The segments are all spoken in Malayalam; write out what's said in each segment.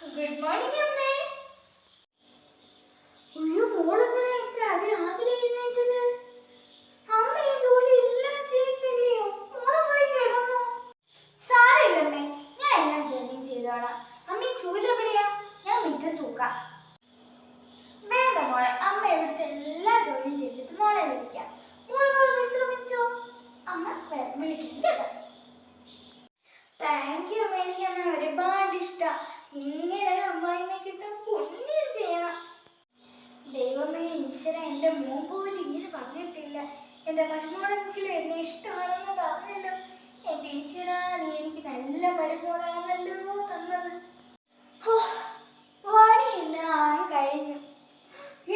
ഗുഡ് മോർണിംഗ് അമ്മേ. അയ്യോ, മോളെന്തിനാ ഇത്ര അതിരാവിലെ എഴുന്നേറ്റത്? അമ്മ ഈ ജോലി എല്ലാം ചെയ്തില്ലയോ? മോളെ പോയി കിടന്നു. സാരമില്ലമ്മേ, ഞാൻ എല്ലാ ജോലിയും ചെയ്തോളാം. അമ്മ ഈ ചൂല് എവിടെയാ? ഞാൻ മുറ്റത്ത് തൂക്കാം. വേണ്ട മോളെ, അമ്മ ഇവിടുത്തെ എല്ലാ ജോലിയും ചെയ്തിട്ട് മോളെ വിളിക്കാം. മോളെ പോയി വിശ്രമിച്ചോ. അമ്മ വിളിക്കാം കേട്ടോ. താങ്ക് യു അമ്മ, എനിക്ക് അമ്മ ഒരുപാട് ഇഷ്ടം. ഇങ്ങനെ ഒരു അമ്മായിമ്മ കിട്ടാൻ പുണ്യം ചെയ്യണം. ദൈവമേ ഈശ്വര, എൻ്റെ മോൻ പോലും ഇങ്ങനെ പറഞ്ഞിട്ടില്ല. എൻ്റെ മരുമോളെങ്കിലും എന്നെ ഇഷ്ടമാണെന്ന് പറഞ്ഞല്ലോ. എൻ്റെ ഈശ്വര, നീ എനിക്ക് നല്ല മരുമോളാണല്ലോ തന്നത്. പണിയെല്ലാം കഴിഞ്ഞു.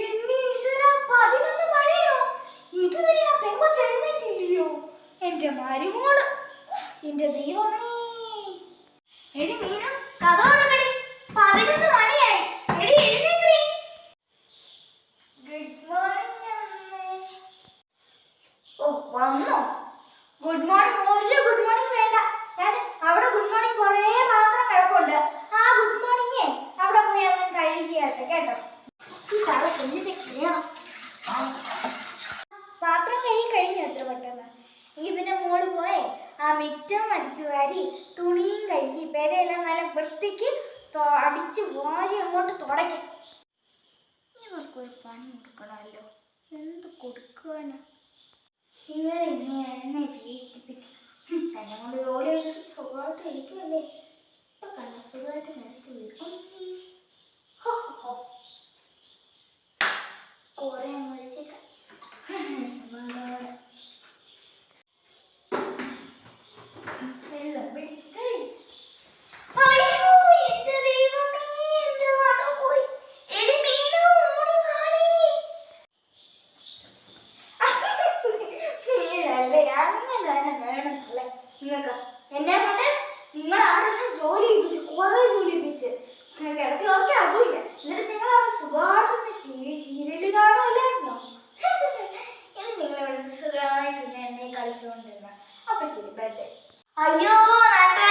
എൻ്റെ ഈശ്വര, 11 മണിയോ? ഇതുവരെ ആ പെങ്കൊച്ച് എഴുന്നേറ്റില്ലയോ? എൻ്റെ മരുമോള്, എൻ്റെ ദൈവമേ. എടി മീനു, കഥ തുറക്കടി. 11 മണിയായി. എടി എഴുന്നേക്കടി. ഗുഡ് മോർണിംഗ് അമ്മേ. ഓ വന്നോ? Good morning. ഒരു ഗുഡ് മോർണിംഗ് വേണ്ട. അവിടെ ഗുഡ് മോർണിംഗ് കുറേ പാത്രം കിടപ്പുണ്ട്. ആ ഗുഡ് മോർണിംഗേ അവിടെ പോയി അവൻ കഴുകിയാട്ടെ കേട്ടോ. പാത്രം കഴുകി കഴിഞ്ഞു എത്ര പെട്ടെന്ന്. ഈ പിന്നെ മോള് പോയേ ആ മിറ്റം അടിച്ചു വാരി തുണിയും കഴുകി പെരയെല്ലാം നല്ല വൃത്തിക്ക് അടിച്ചു വാരി അങ്ങോട്ട് തുടയ്ക്കും. ഇവർക്കൊരു പണി കൊടുക്കണമല്ലോ. എന്ത് കൊടുക്കാനോ? ഇവരെ ഇനി എന്നെ വീട്ടിപ്പിക്കും. എന്നെ കൊണ്ട് ജോലി വെച്ചിട്ട് സുഖമായിട്ട് ഇരിക്കുമല്ലേ. ഇപ്പൊ കണ്ട സുഖമായിട്ട് നിലത്ത് വീഴും. കുറെ ഒഴിച്ചേക്കാം. സമാധാനം. വെള്ളം പിടിച്ച് അയ്യോ എന്റെ ദൈവമേ, എന്റെ വട പോയി. എടി മീനു, ഓടി കാണി. വീടല്ലേ, അങ്ങനെ തന്നെ വേണമെന്നല്ലേ നിങ്ങൾക്ക്. എന്നെ കൊണ്ട് നിങ്ങൾ അവിടെ നിന്ന് ജോലി ചെയ്യിപ്പിച്ച്, കുറെ ജോലി ചെയ്യിപ്പിച്ച് കിടത്തി ഓർക്കെ അതുമില്ല. എന്നിട്ട് നിങ്ങൾ അവിടെ സുഖമായിട്ടൊന്ന് TV സീരിയല് കാണുമല്ലായിരുന്നോ? ഇനി നിങ്ങളിവിടെ സുഖമായിട്ടിരുന്ന് എന്നെ കളിച്ചുകൊണ്ടിരുന്ന. അപ്പൊ ശരി, ബൈ. അയ്യോ നാട്ടേ.